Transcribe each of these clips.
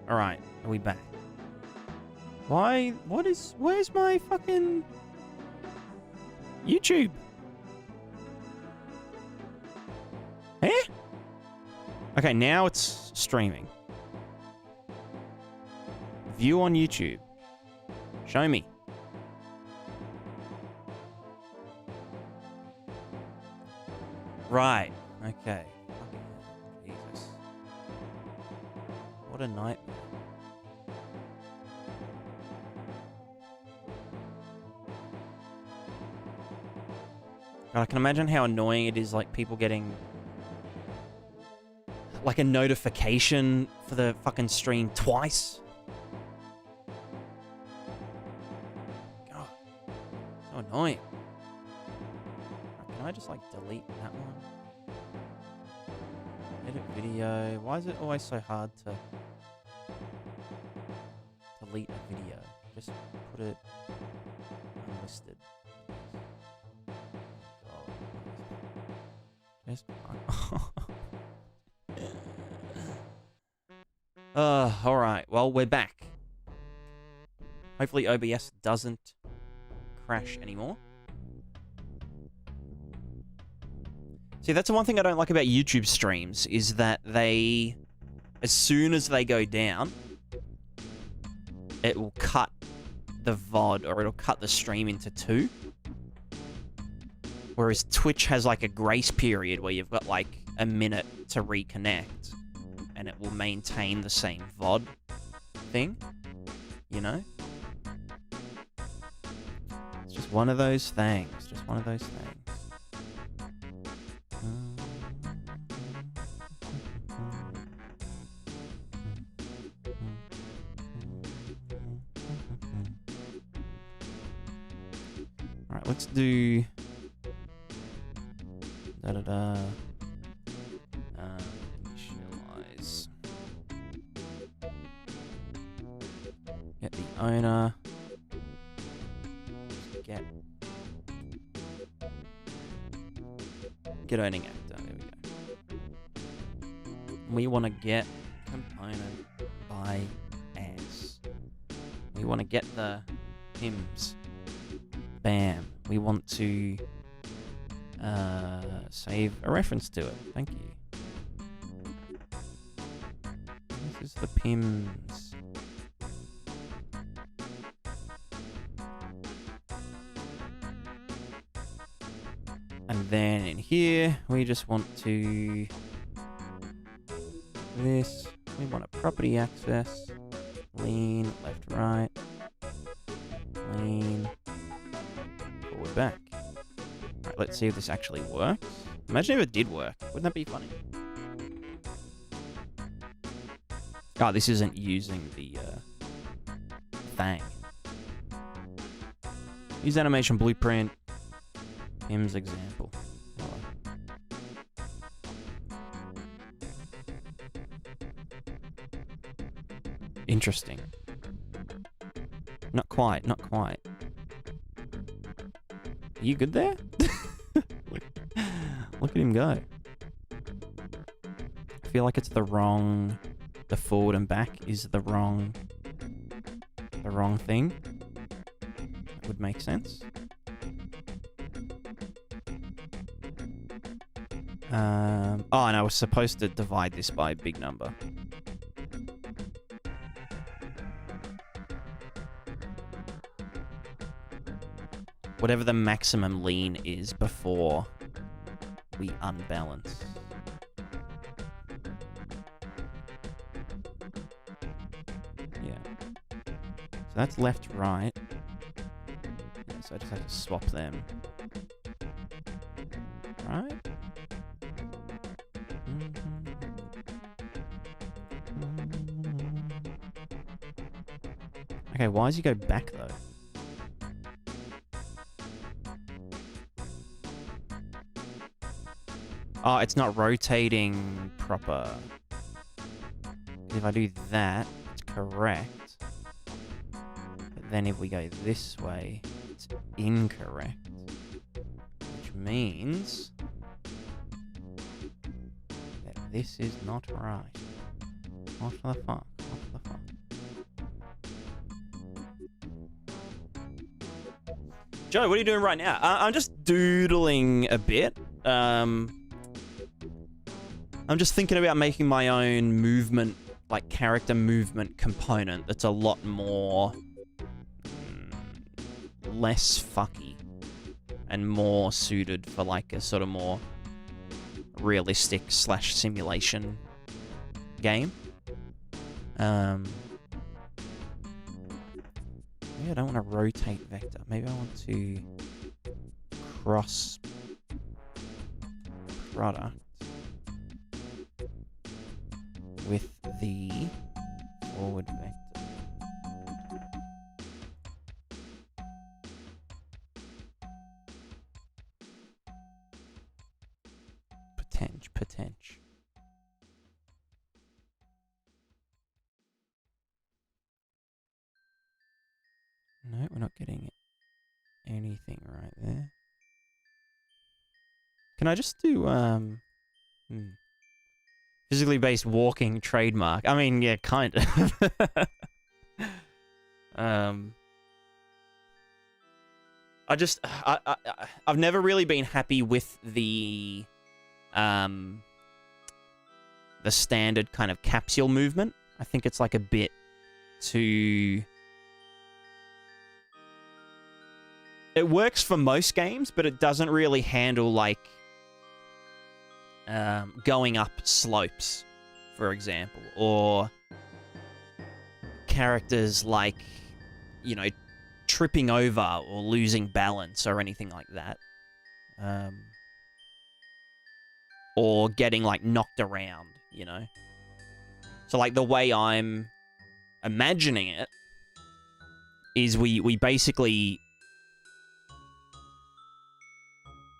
Alright, are we back? Why? Where's my fucking YouTube? Eh? Okay, now it's streaming. View on YouTube. Show me. Right. Okay. Jesus. What a nightmare. God, I can imagine how annoying it is, like, people getting like a notification for the fucking stream twice. God, so annoying. Can I just, like, delete that one? Edit video. Why is it always so hard to delete a video? Just put it unlisted. Just alright. Well, we're back. Hopefully OBS doesn't crash anymore. See, that's the one thing I don't like about YouTube streams, is that they, as soon as they go down, it will cut the VOD, or it'll cut the stream into two. Whereas Twitch has, like, a grace period where you've got, like, a minute to reconnect, and it will maintain the same VOD thing, you know? It's just one of those things. Just one of those things. Alright, let's do... initialize. Get the owner. Get owning actor. There we go. We want to get component by as. We want to get the hymns. Bam. We want to save a reference to it. Thank you. This is the PIMS. And then in here, we just want to this. We want a property access. Lean, left, right. Lean, forward, back. Right, let's see if this actually works. Imagine if it did work. Wouldn't that be funny? Oh, this isn't using the thing. Use animation blueprint. PIMS example. Interesting. Not quite, not quite. Are you good there? Look at him go. I feel like it's the wrong... The forward and back is the wrong thing. That would make sense. Oh, and I was supposed to divide this by a big number. Whatever the maximum lean is before we unbalance. Yeah. So that's left, right. Yeah, so I just have to swap them. Right? Okay, why does he go back, though? Oh, it's not rotating proper. If I do that, it's correct. But then if we go this way, it's incorrect. Which means that this is not right. What the fuck? What the fuck? Joe, what are you doing right now? I'm just doodling a bit. I'm just thinking about making my own movement, like character movement component that's a lot more less fucky and more suited for like a sort of more realistic / simulation game. Maybe I don't want to rotate vector. Maybe I want to cross product with the forward vector. Potential. No, we're not getting anything right there. Can I just do, physically based walking trademark? I mean, yeah, kind of. I've never really been happy with the standard kind of capsule movement. I think it's like a bit too... It works for most games, but it doesn't really handle, like, going up slopes, for example, or characters like, you know, tripping over or losing balance or anything like that. Or getting, like, knocked around, you know? So, like, the way I'm imagining it is we basically...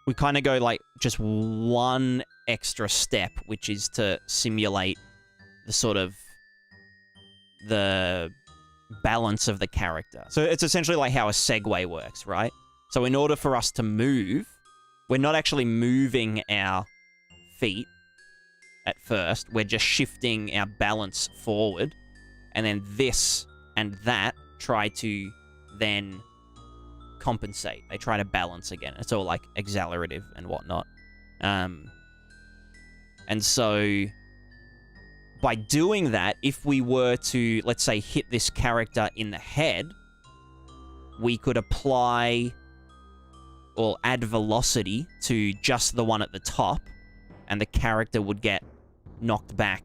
We kind of go, like, just one extra step, which is to simulate the sort of... the balance of the character. So it's essentially like how a Segway works, right? So in order for us to move, we're not actually moving our feet at first. We're just shifting our balance forward. And then this and that try to then compensate. They try to balance again. It's all like accelerative and whatnot. And so by doing that, if we were to, let's say, hit this character in the head, we could apply or add velocity to just the one at the top, and the character would get knocked back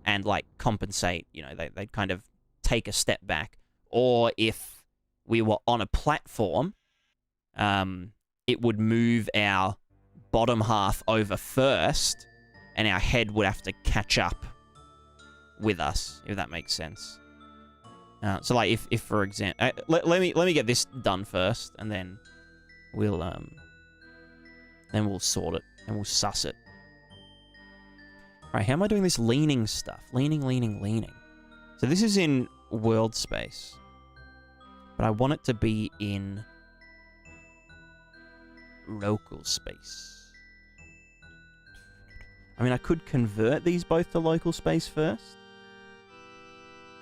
and, like, compensate. You know, they'd kind of take a step back. Or if we were on a platform, it would move our bottom half over first, and our head would have to catch up with us, if that makes sense. So, like, if for example, let me get this done first, and then we'll sort it and we'll suss it. Right, how am I doing this leaning stuff? Leaning. So this is in world space, but I want it to be in local space. I mean, I could convert these both to local space first.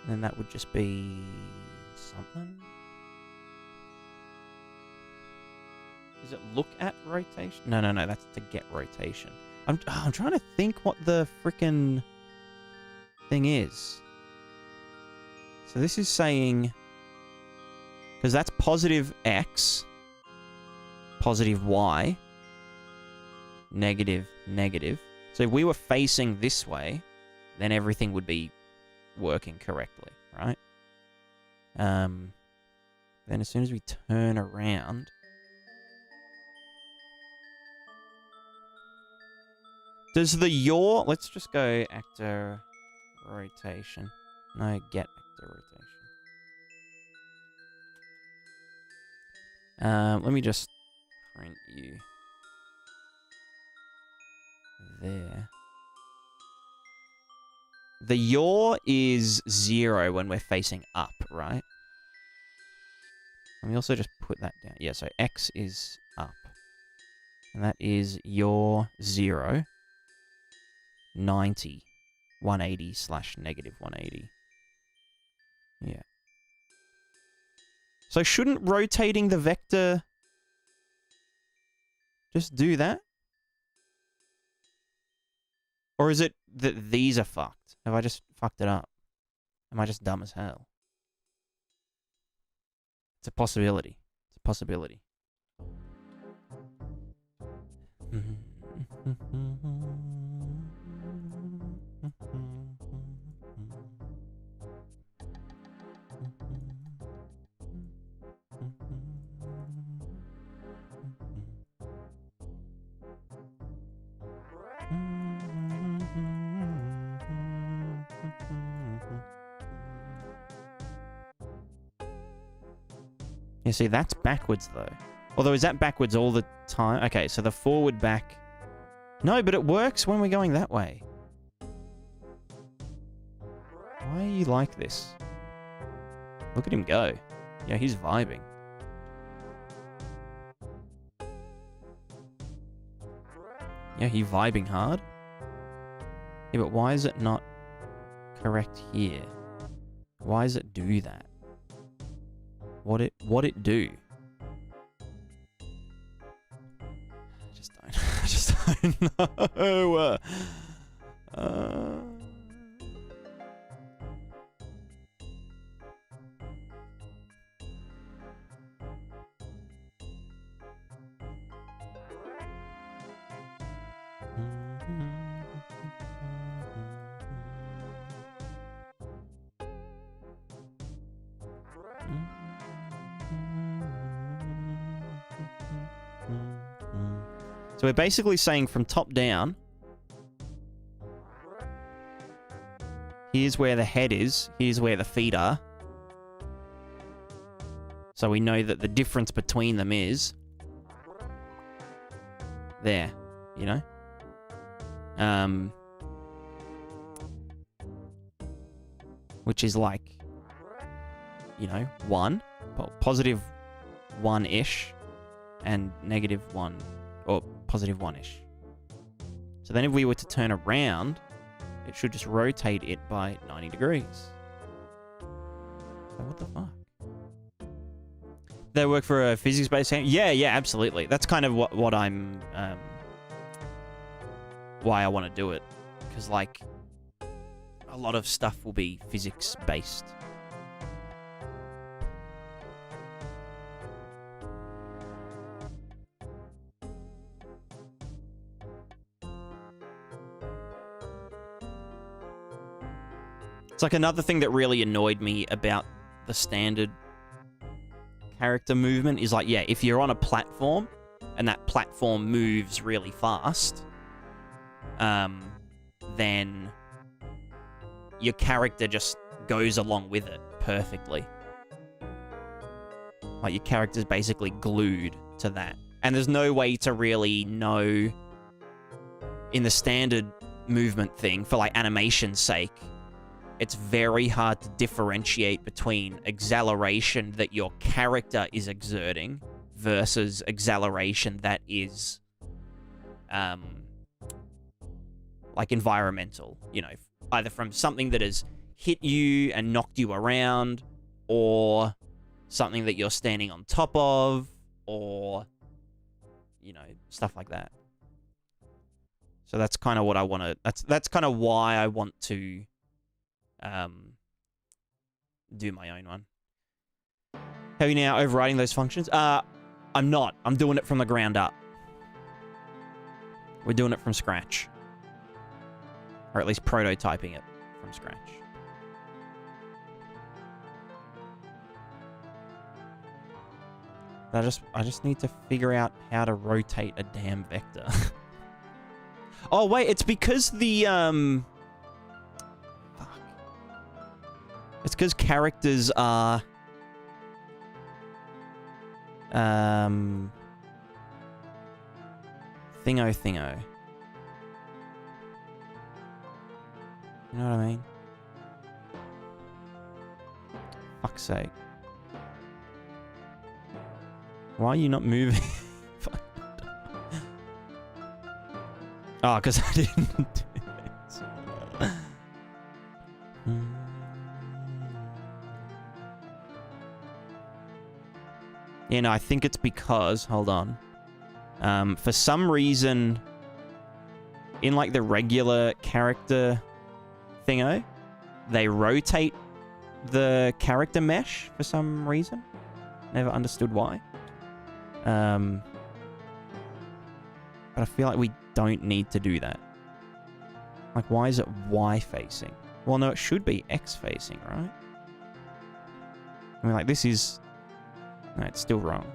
And then that would just be something. Does it look at rotation? No, that's to get rotation. I'm trying to think what the frickin' thing is. So this is saying... Because that's positive X, positive Y, negative. So if we were facing this way, then everything would be working correctly, right? Then as soon as we turn around... Does the yaw... Let's just go actor rotation. No, get actor rotation. Let me just print you there. The yaw is 0 when we're facing up, right? Let me also just put that down. Yeah, so X is up. And that is yaw 0, 90, 180 / negative 180. Yeah. So shouldn't rotating the vector Just do that? Or is it that these are fucked? Have I just fucked it up? Am I just dumb as hell? It's a possibility. It's a possibility. You see, that's backwards, though. Although, is that backwards all the time? Okay, so the forward back... No, but it works when we're going that way. Why are you like this? Look at him go. Yeah, he's vibing. Yeah, he's vibing hard. Yeah, but why is it not correct here? Why does it do that? What it do? I just don't know. So we're basically saying from top down, here's where the head is, here's where the feet are. So we know that the difference between them is there, you know? Which is like, you know, 1, positive 1-ish, and negative 1, or positive 1-ish. So then if we were to turn around, it should just rotate it by 90 degrees. So what the fuck? They work for a physics-based game? Yeah, absolutely. That's kind of what I'm... why I want to do it. Because, like, a lot of stuff will be physics-based. It's like another thing that really annoyed me about the standard character movement is like, yeah, if you're on a platform and that platform moves really fast, then your character just goes along with it perfectly. Like, your character's basically glued to that. And there's no way to really know in the standard movement thing, for like animation's sake, it's very hard to differentiate between acceleration that your character is exerting versus acceleration that is, like, environmental. You know, either from something that has hit you and knocked you around, or something that you're standing on top of, or, you know, stuff like that. So that's kind of what I want to... That's kind of why I want to... do my own one. Have you now overriding those functions? I'm not. I'm doing it from the ground up. We're doing it from scratch. Or at least prototyping it from scratch. I just need to figure out how to rotate a damn vector. Oh, wait, it's because the, It's because characters are... Thingo. You know what I mean? Fuck's sake. Why are you not moving? Oh, because I didn't do it. Yeah, no, I think it's because... Hold on. For some reason, in like the regular character thingo, they rotate the character mesh for some reason. Never understood why. But I feel like we don't need to do that. Like, why is it Y facing? Well, no, it should be X facing, right? I mean, like, this is... No, it's still wrong.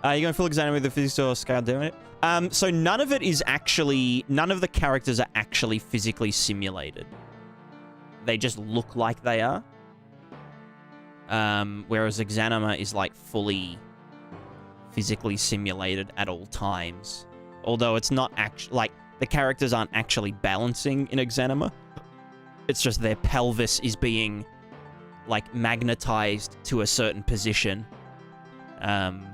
Are you going full exam with the physics or scale doing it? So none of it is actually... None of the characters are actually physically simulated. They just look like they are. Whereas Exanima is, like, fully physically simulated at all times. Although it's not actually... Like, the characters aren't actually balancing in Exanima. It's just their pelvis is being, like, magnetized to a certain position. And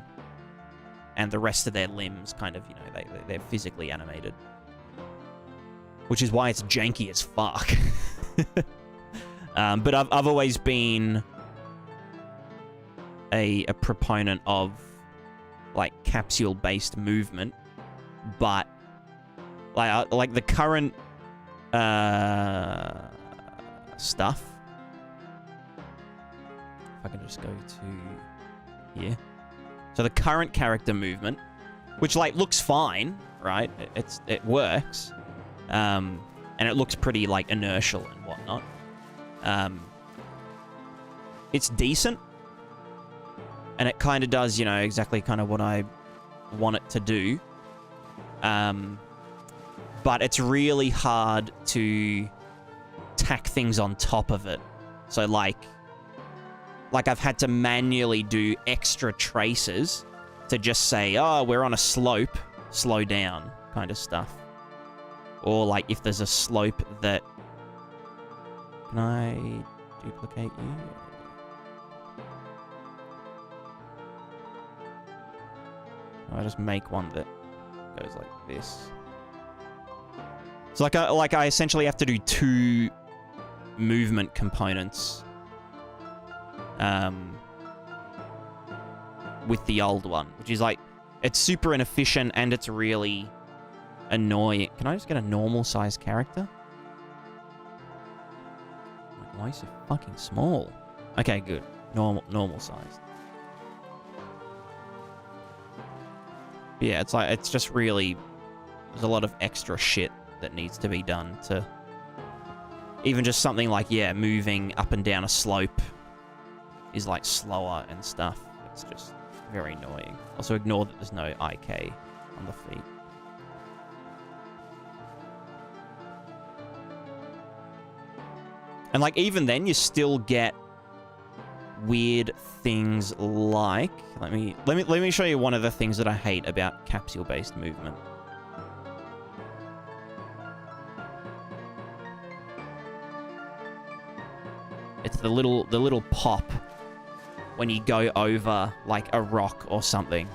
the rest of their limbs kind of, you know, they're physically animated. Which is why it's janky as fuck. But I've always been a proponent of, like, capsule-based movement. But, like the current stuff. If I can just go to here. So the current character movement, which, like, looks fine, right? It works. And it looks pretty, like, inertial and whatnot. It's decent. And it kind of does, you know, exactly kind of what I want it to do. But it's really hard to tack things on top of it. So, like I've had to manually do extra traces to just say, oh, we're on a slope, slow down, kind of stuff. Or, like, if there's a slope that... Can I duplicate you? I'll just make one that goes like this. So, like I essentially have to do two movement components with the old one, which is, like, it's super inefficient and it's really annoying. Can I just get a normal size character? Why is it fucking small? Okay, good. Normal size. Yeah, it's like, it's just really, there's a lot of extra shit that needs to be done to even just something like, yeah, moving up and down a slope is, like, slower and stuff. It's just very annoying. Also, ignore that there's no IK on the feet. And, like, even then, you still get weird things like... Let me show you one of the things that I hate about capsule-based movement. It's the little pop when you go over, like, a rock or something.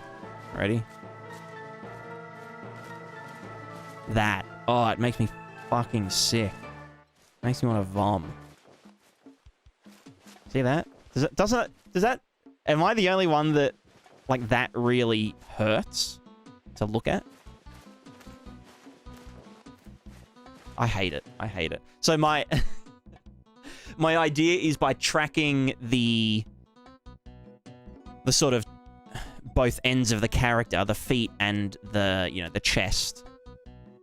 Ready? That. Oh, it makes me fucking sick. Makes me want to vom. See that? Does that... Am I the only one that, like, that really hurts to look at? I hate it. I hate it. So my... my idea is by tracking the sort of both ends of the character, the feet and the, you know, the chest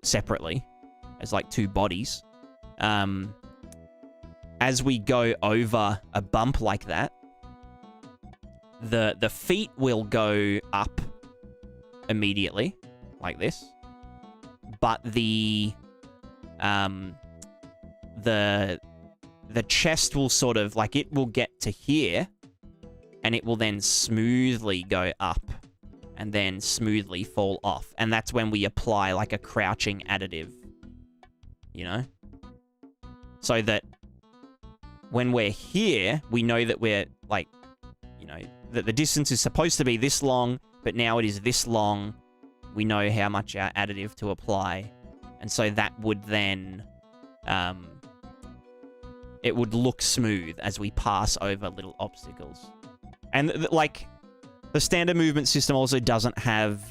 separately as, like, two bodies. As we go over a bump like that, the feet will go up immediately, like this. But the chest will sort of, like, it will get to here, and it will then smoothly go up, and then smoothly fall off. And that's when we apply, like, a crouching additive, you know? So that when we're here, we know that we're, like, you know, that the distance is supposed to be this long, but now it is this long. We know how much our additive to apply. And so that would then it would look smooth as we pass over little obstacles. And, like, the standard movement system also doesn't have...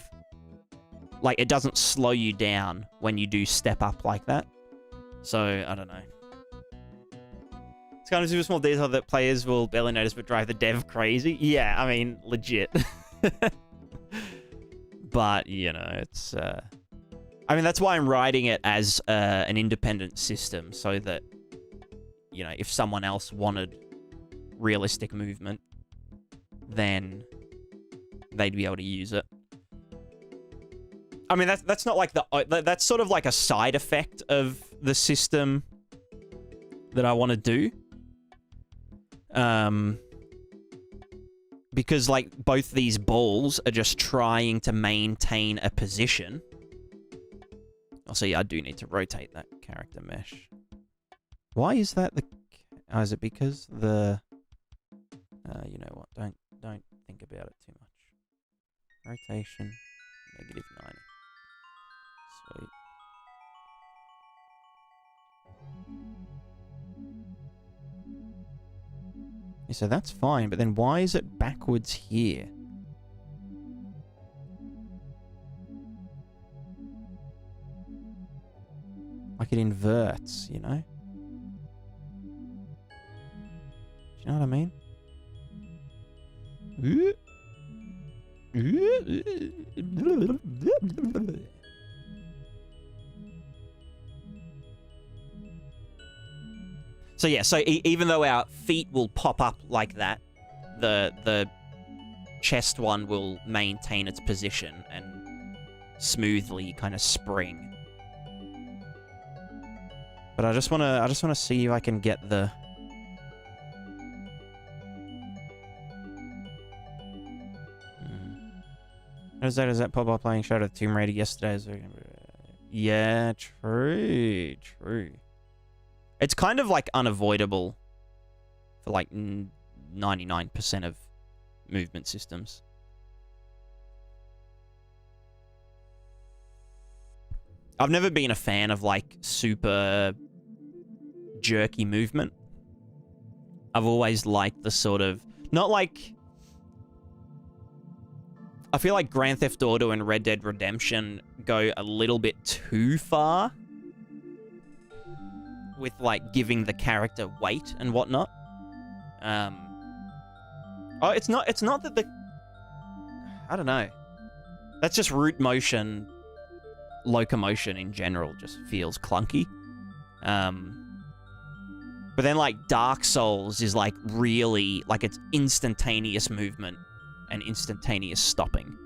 Like, it doesn't slow you down when you do step up like that. So, I don't know. It's kind of a super small detail that players will barely notice but drive the dev crazy. Yeah, I mean, legit. But, you know, it's... I mean, that's why I'm writing it as an independent system, so that, you know, if someone else wanted realistic movement, then they'd be able to use it. I mean, that's not like the... That's sort of like a side effect of the system that I want to do. Because, like, both these balls are just trying to maintain a position. Also, yeah, I do need to rotate that character mesh. Why is that the... Oh, is it because the... you know what? Don't think about it too much. Rotation, -90. Sweet. Yeah, so that's fine, but then why is it backwards here? Like it inverts, you know? Do you know what I mean? So yeah, so even though our feet will pop up like that, the chest one will maintain its position and smoothly kind of spring. But I just wanna see if I can get the... Does that pop up playing Shadow of the Tomb Raider yesterday? Yeah, true. It's kind of like unavoidable for like 99% of movement systems. I've never been a fan of like super jerky movement. I've always liked the sort of... Not like... I feel like Grand Theft Auto and Red Dead Redemption go a little bit too far with, like, giving the character weight and whatnot. Oh, it's not that the... I don't know. That's just root motion. Locomotion in general just feels clunky. But then, like, Dark Souls is, like, really... Like, it's instantaneous movement and instantaneous stopping.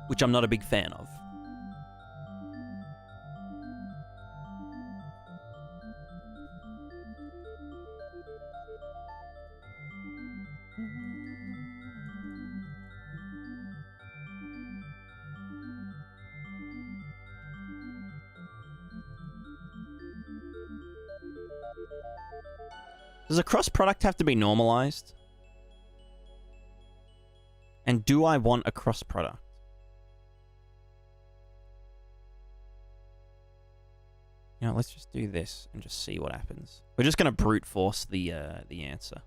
Which I'm not a big fan of. Does a cross product have to be normalized? And do I want a cross product? You know, let's just do this and just see what happens. We're just going to brute force the answer.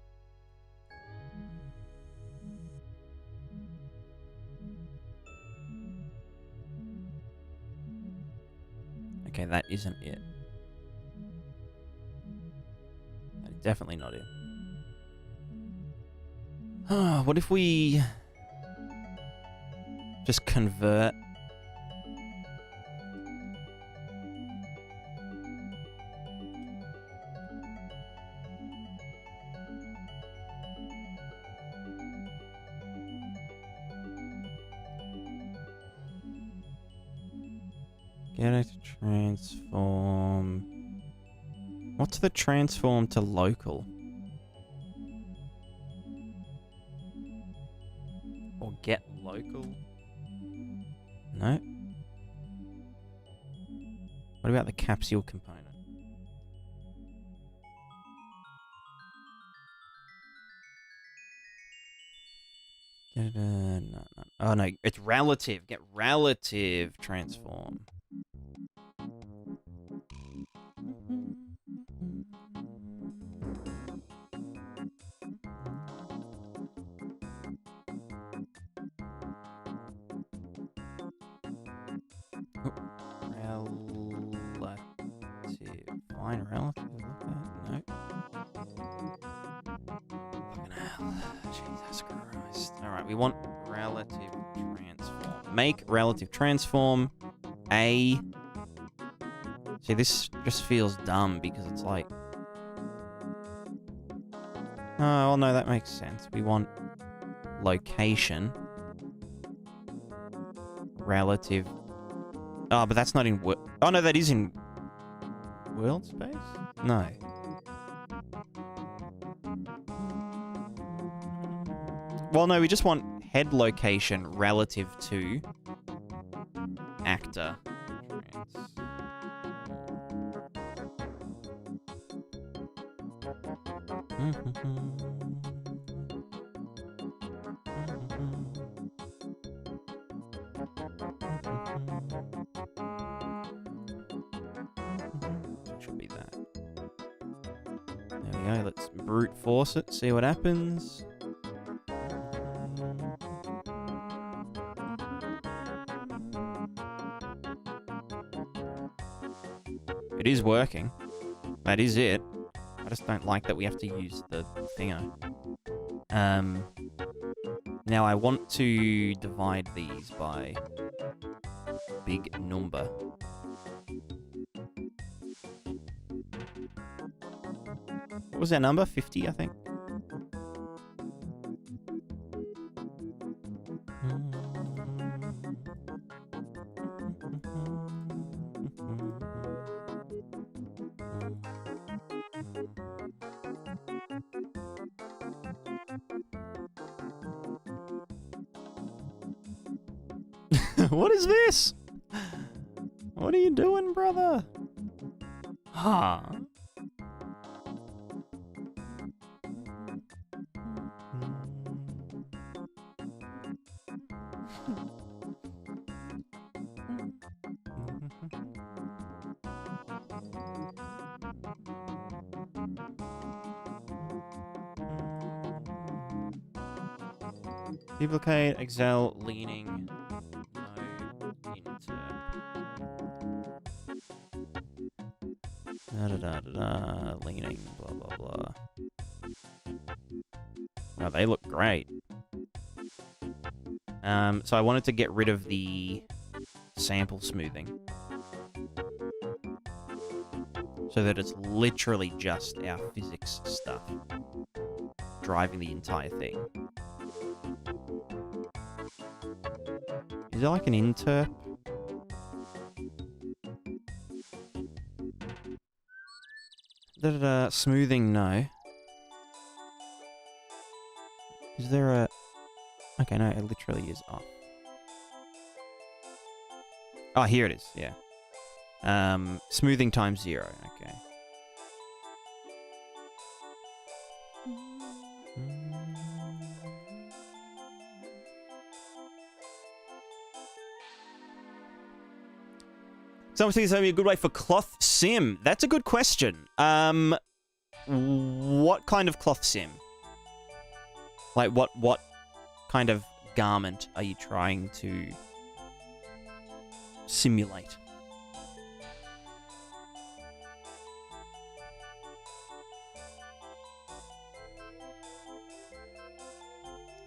Okay, that isn't it. That is definitely not it. What if we just convert? Get it to transform. What's the transform to local? Or get local? No. What about the capsule component? No. Oh no, it's relative. Get relative transform. Define relative. No. Fucking hell. Jesus Christ. Alright, we want relative transform. Make relative transform A. See, this just feels dumb because it's like... Oh, well, no, that makes sense. We want location relative... Oh, but that's not in... Oh, no, that is in... World space? No. Well, no, we just want head location relative to actor. Should be that. There we go. Let's brute force it. See what happens. It is working. That is it. I just don't like that we have to use the thingo. Now I want to divide these by big number. What was our number? 50, I think. What is this? What are you doing, brother? Huh. Duplicate, excel, leaning. Leaning, blah, blah, blah. Oh, they look great. So I wanted to get rid of the sample smoothing. So that it's literally just our physics stuff driving the entire thing. Is there like an interp? Smoothing, no. Is there a... Okay, no, it literally is off. Oh, here it is, yeah. Smoothing times 0, okay. Someone says a good way for cloth sim. That's a good question. What kind of cloth sim? Like, what kind of garment are you trying to simulate?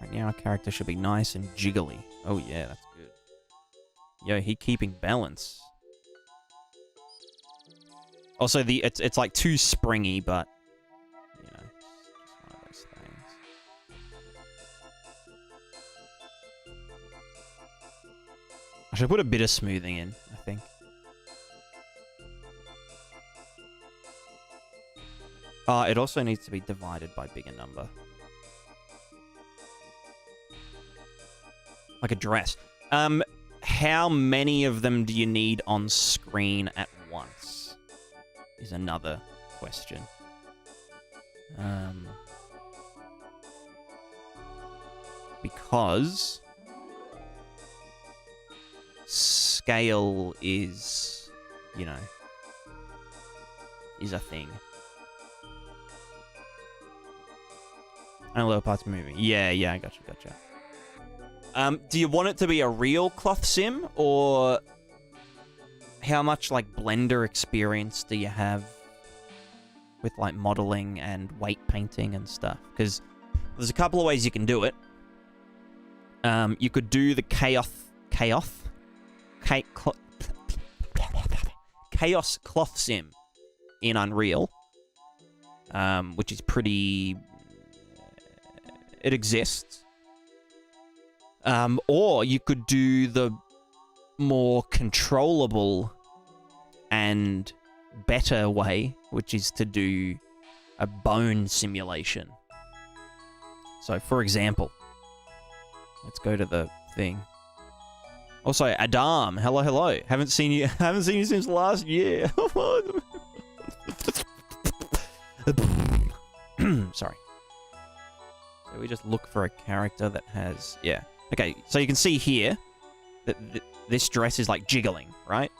Right now, our character should be nice and jiggly. Oh yeah, that's good. Yo, he keeping balance. Also, it's like too springy, but you know, it's one of those things. I should put a bit of smoothing in, I think. It also needs to be divided by bigger number. Like a dress. How many of them do you need on screen at once? Is another question. Because scale is, you know, is a thing. And lower parts moving. Yeah, I gotcha. Do you want it to be a real cloth sim, or how much, like, Blender experience do you have with like modeling and weight painting and stuff, because there's a couple of ways you can do it. You could do the chaos cloth sim in Unreal, which is pretty... It exists. Or you could do the more controllable and better way, which is to do a bone simulation. So, for example, let's go to the thing. Also, Adam, hello, hello. Haven't seen you since last year. Sorry. So we just look for a character that has... Yeah. Okay, so you can see here that this dress is like jiggling, right?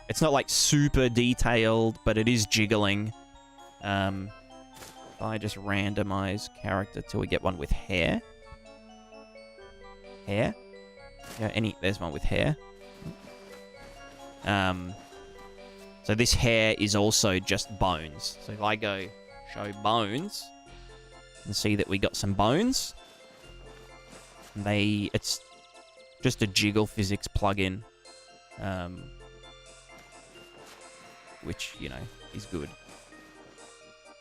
It's not like super detailed, but it is jiggling. If I just randomize character till we get one with hair. Hair? Yeah, there's one with hair. So this hair is also just bones. So if I go show bones, you can see that we got some bones. And it's just a jiggle physics plugin, which, you know, is good.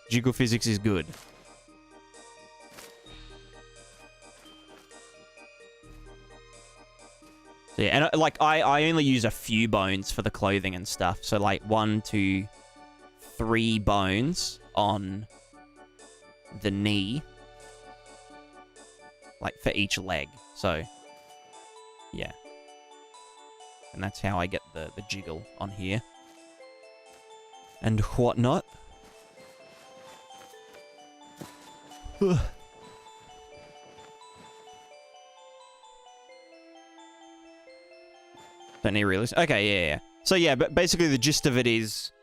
Jiggle physics is good. So yeah, and like I only use a few bones for the clothing and stuff. So like 1, 2, 3 bones on the knee, like for each leg. So yeah, and that's how I get the jiggle on here and whatnot. Don't need realism. Okay, yeah. So yeah, but basically the gist of it is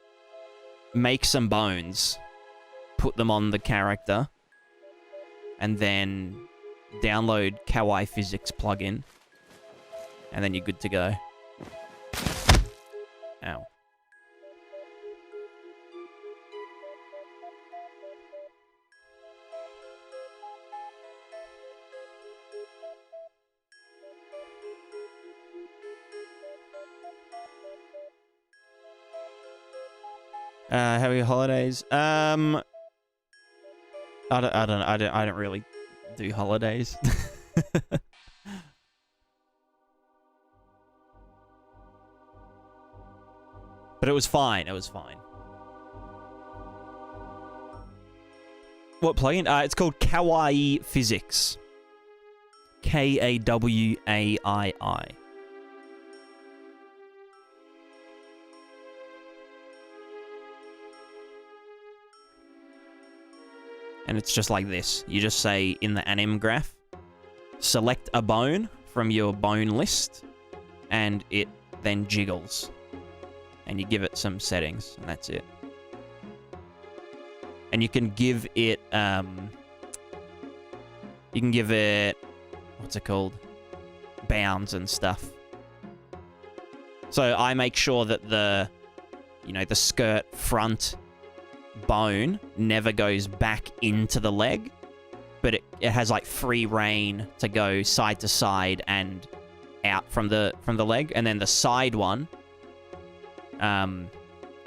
make some bones, put them on the character, and then download Kawaii Physics plugin, and then you're good to go. Ow. How are your holidays? I don't really do holidays. But it was fine. It was fine. What plugin? It's called Kawaii Physics. Kawaii. And it's just like this. You just say in the anim graph, select a bone from your bone list, and it then jiggles. And you give it some settings, and that's it. And you can give it, what's it called? Bounds and stuff. So I make sure that the skirt front bone never goes back into the leg, but it has like free reign to go side to side and out from the leg, and then the side one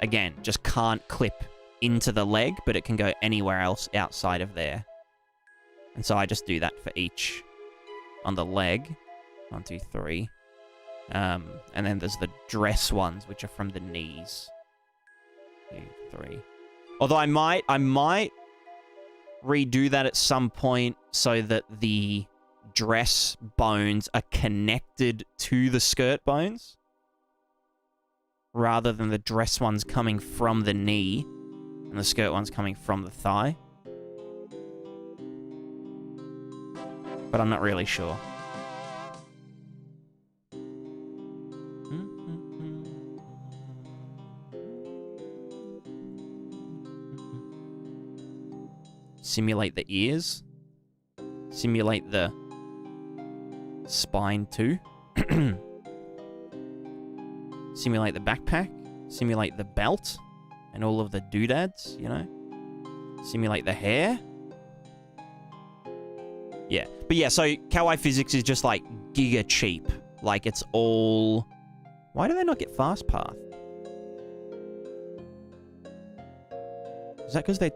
again just can't clip into the leg, but it can go anywhere else outside of there. And so I just do that for each on the leg. 1, 2, 3. And then there's the dress ones, which are from the knees. 2, 3. Although I might redo that at some point so that the dress bones are connected to the skirt bones, rather than the dress ones coming from the knee and the skirt ones coming from the thigh. But I'm not really sure. Simulate the ears. Simulate the spine too. Simulate the backpack. Simulate the belt. And all of the doodads, you know? simulate the hair. Yeah. But yeah, so Kawaii Physics is just like giga cheap. Like it's all... Why do they not get fast path? Is that because they...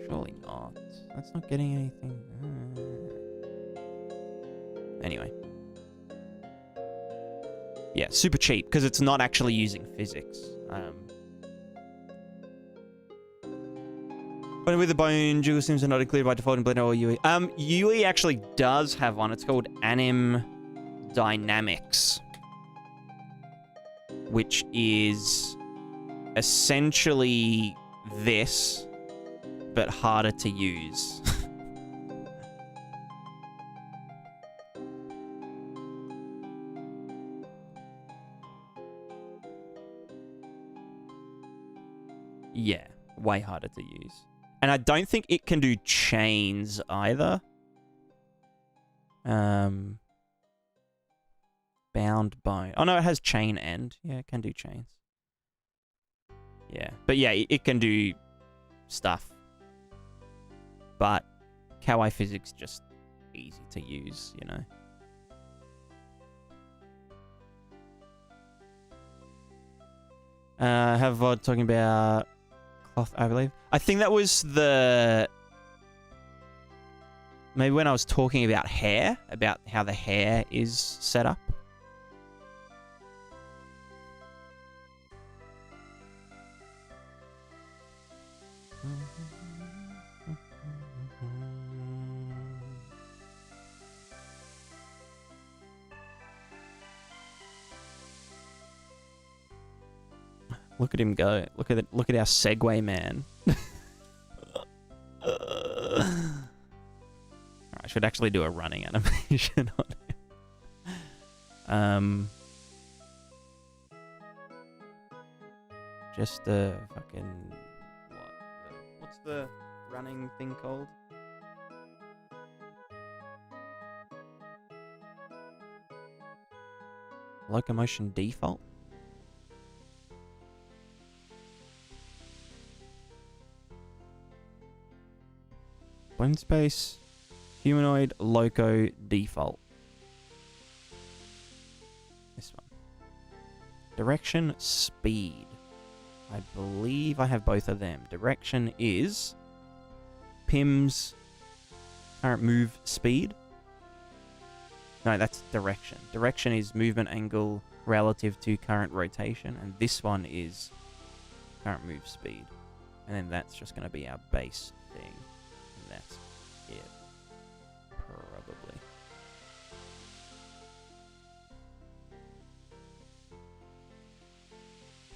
Surely not. That's not getting anything. Anyway. Yeah, super cheap because it's not actually using physics. But with the bone, jiggle sims are not included by default in Blender or UE. UE actually does have one. It's called Anim Dynamics, which is essentially this, but harder to use. Yeah, way harder to use. And I don't think it can do chains either. Bound bone. Oh no, it has chain end. Yeah, it can do chains. Yeah, but yeah, it can do stuff. But Kawaii Physics just easy to use, you know. Have VOD talking about cloth, I believe. I think that was the... Maybe when I was talking about hair, about how the hair is set up. Look at him go. Look at our Segway man. I should actually do a running animation on it. Just a fucking what's the running thing called? Locomotion default? Bone space, humanoid, loco, default. This one. Direction, speed. I believe I have both of them. Direction is Pim's current move speed. No, that's direction. Direction is movement angle relative to current rotation, and this one is current move speed. And then that's just going to be our base thing. That's it. Probably.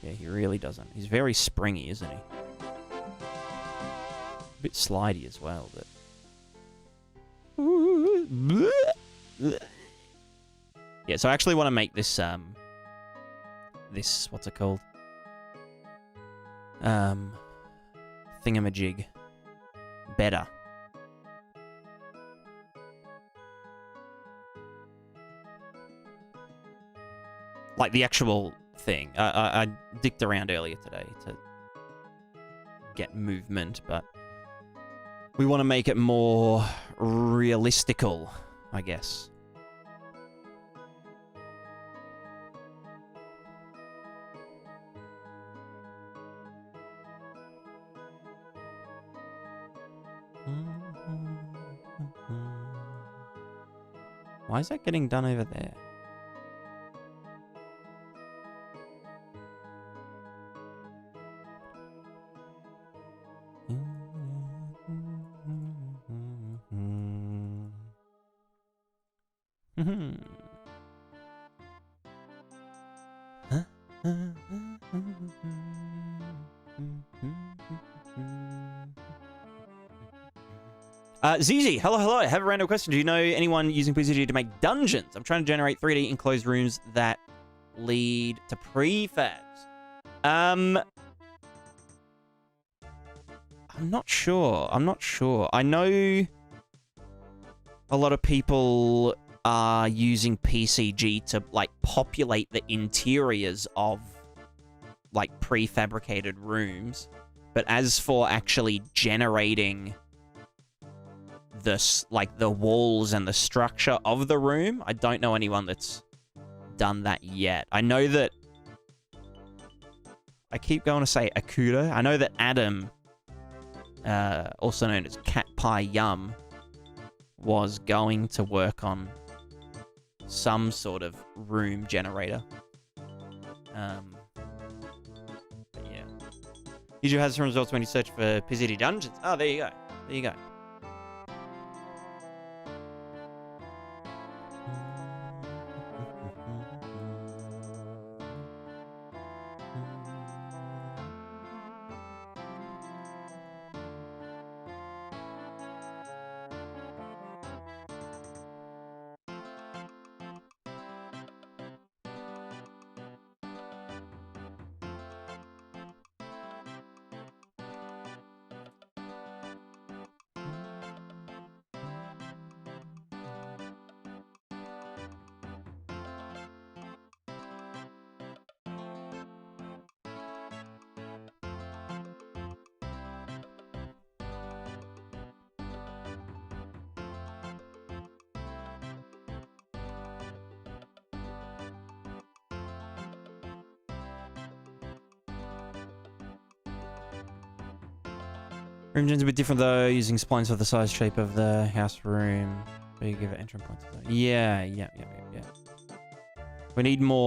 Yeah, he really doesn't. He's very springy, isn't he? A bit slidey as well, but... Yeah, so I actually want to make this, this, what's it called? Thingamajig better. Like the actual thing. I dicked around earlier today to get movement, but we want to make it more realistical, I guess. Why is that getting done over there? ZZ, hello. I have a random question. Do you know anyone using PCG to make dungeons? I'm trying to generate 3D enclosed rooms that lead to prefabs. I'm not sure. I know a lot of people are using PCG to, like, populate the interiors of, like, prefabricated rooms. But as for actually generating the walls and the structure of the room, I don't know anyone that's done that yet. I know that I keep going to say Akuda. I know that Adam, also known as Cat Pie Yum, was going to work on some sort of room generator. But yeah. YouTube has some results when you search for PCD Dungeons. Oh, there you go. There you go. Room gen's a bit different though, using splines for the size shape of the house room. But you give it entrance points. Yeah. We need more